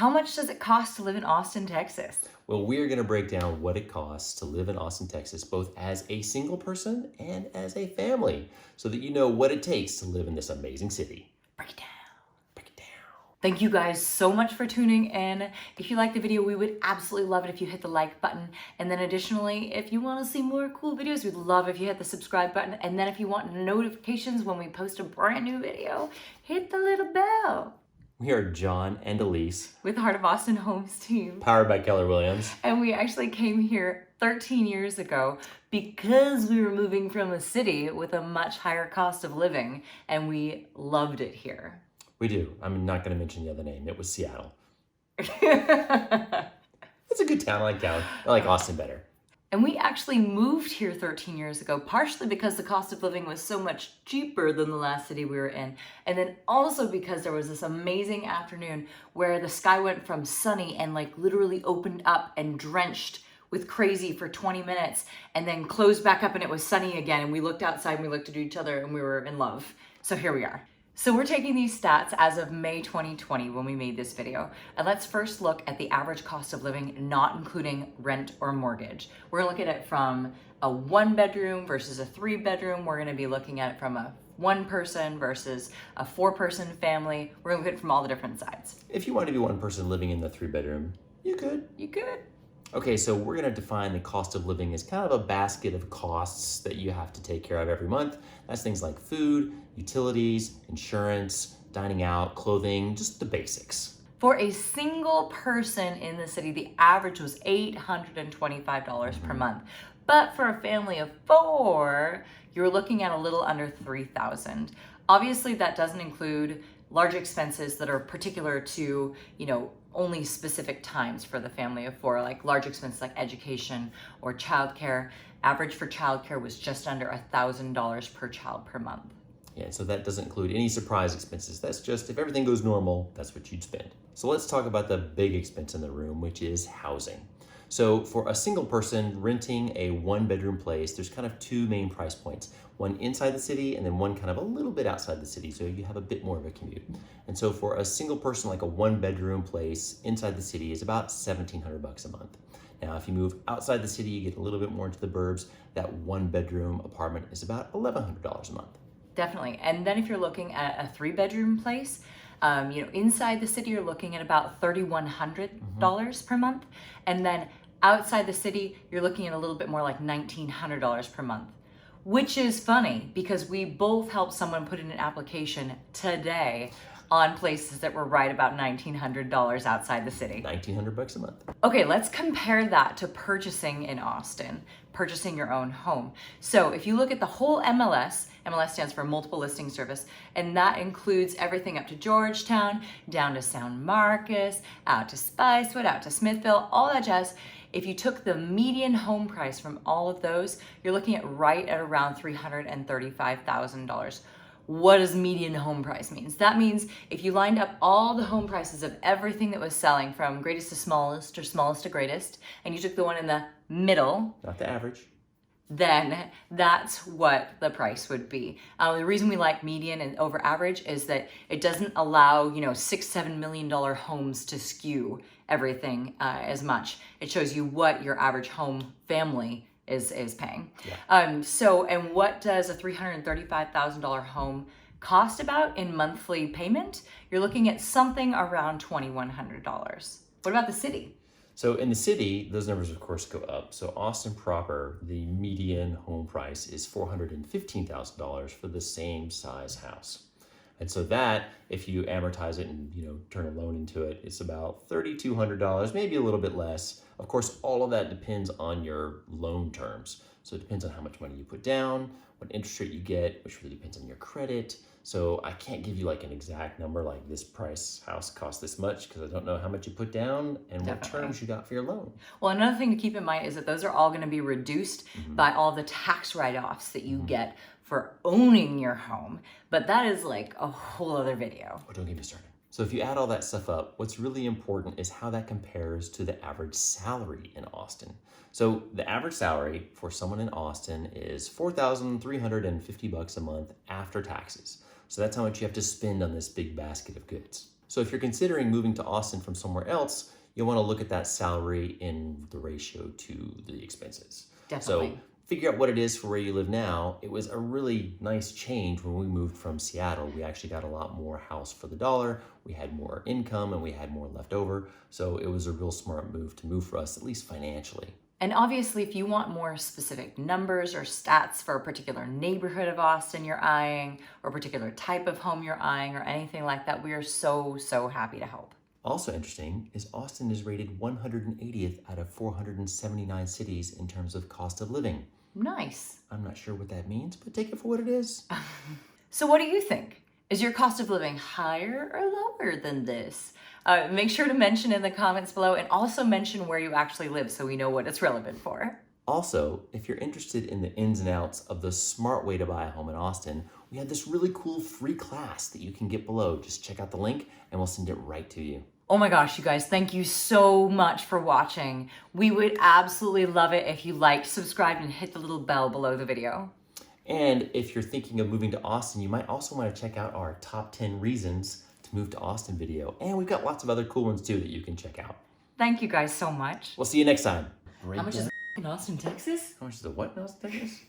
How much does it cost to live in Austin, Texas? Well, we are going to break down what it costs to live in Austin, Texas, both as a single person and as a family, so that you know what it takes to live in this amazing city. Break it down. Break it down. Thank you guys so much for tuning in. If you like the video, we would absolutely love it if you hit the like button. And then additionally, if you want to see more cool videos, we'd love if you hit the subscribe button. And then if you want notifications when we post a brand new video, hit the little bell. We are John and Alyse, With Heart of Austin Homes team. powered by Keller Williams. And we actually came here 13 years ago because we were moving from a city with a much higher cost of living, and we loved it here. We do. I'm not going to mention the other name. It was Seattle. It's a good town. I like Austin better. And we actually moved here 13 years ago, partially because the cost of living was so much cheaper than the last city we were in. And then also because there was this amazing afternoon where the sky went from sunny and like literally opened up and drenched with crazy for 20 minutes and then closed back up and it was sunny again. And we looked outside and we looked at each other and we were in love. So here we are. So we're taking these stats as of May 2020 when we made this video. And let's first look at the average cost of living, not including rent or mortgage. We're gonna look at it from a 1-bedroom versus a 3-bedroom. We're gonna be looking at it from a 1-person versus a 4-person family. We're gonna look at it from all the different sides. If you want to be one person living in the 3-bedroom, you could. You could. Okay, so we're going to define the cost of living as kind of a basket of costs that you have to take care of every month. That's things like food, utilities, insurance, dining out, clothing, just the basics. For a single person in the city, the average was $825 per month. But for a family of 4, you're looking at a little under $3,000. Obviously, that doesn't include large expenses that are particular to, only specific times for the family of 4, like large expenses like education or childcare. Average for childcare was just under $1,000 per child per month. Yeah, so that doesn't include any surprise expenses. That's just if everything goes normal, that's what you'd spend. So let's talk about the big expense in the room, which is housing. So for a single person renting a 1-bedroom place, there's kind of 2 main price points. One inside the city and then one kind of a little bit outside the city, so you have a bit more of a commute. And so for a single person, like a 1-bedroom place inside the city is about $1,700 a month. Now, if you move outside the city, you get a little bit more into the burbs. That 1-bedroom apartment is about $1,100 a month. Definitely. And then if you're looking at a 3-bedroom place, inside the city, you're looking at about $3,100 per month. And then outside the city, you're looking at a little bit more like $1,900 per month, which is funny because we both helped someone put in an application today on places that were right about $1,900 outside the city. $1,900 a month. Okay, let's compare that to purchasing in Austin, purchasing your own home. So if you look at the whole MLS stands for Multiple Listing Service, and that includes everything up to Georgetown, down to San Marcos, out to Spicewood, out to Smithville, all that jazz. If you took the median home price from all of those, you're looking at right at around $335,000. What does median home price mean? That means if you lined up all the home prices of everything that was selling from greatest to smallest or smallest to greatest, and you took the one in the middle, not the average, then that's what the price would be. The reason we like median and over average is that it doesn't allow, $6-7 million homes to skew everything as much. It shows you what your average home family is paying. Yeah. And what does a $335,000 home cost about in monthly payment? You're looking at something around $2,100. What about the city? So in the city, those numbers of course go up. So Austin proper, the median home price is $415,000 for the same size house. And so that, if you amortize it and turn a loan into it, it's about $3,200, maybe a little bit less. Of course, all of that depends on your loan terms. So it depends on how much money you put down, what interest rate you get, which really depends on your credit. So I can't give you like an exact number, like this price house costs this much, because I don't know how much you put down and what terms you got for your loan. Well, another thing to keep in mind is that those are all going to be reduced by all the tax write-offs that you get for owning your home. But that is like a whole other video. Oh, don't get me started. So if you add all that stuff up, what's really important is how that compares to the average salary in Austin. So the average salary for someone in Austin is $4,350 a month after taxes. So that's how much you have to spend on this big basket of goods. So if you're considering moving to Austin from somewhere else, you'll want to look at that salary in the ratio to the expenses. Definitely. So figure out what it is for where you live now. It was a really nice change when we moved from Seattle. We actually got a lot more house for the dollar. We had more income and we had more left over. So it was a real smart move to move for us, at least financially. And obviously, if you want more specific numbers or stats for a particular neighborhood of Austin you're eyeing, or a particular type of home you're eyeing, or anything like that, we are so, so happy to help. Also interesting is Austin is rated 180th out of 479 cities in terms of cost of living. Nice. I'm not sure what that means, but take it for what it is. So what do you think? Is your cost of living higher or lower than this? Make sure to mention in the comments below, and also mention where you actually live so we know what it's relevant for. Also, if you're interested in the ins and outs of the smart way to buy a home in Austin, we have this really cool free class that you can get below. Just check out the link and we'll send it right to you. Oh my gosh, you guys, thank you so much for watching. We would absolutely love it if you liked, subscribed, and hit the little bell below the video. And if you're thinking of moving to Austin, you might also want to check out our top 10 reasons to move to Austin video. And we've got lots of other cool ones too that you can check out. Thank you guys so much. We'll see you next time. How much is in Austin, Texas? How much is the what in Austin, Texas?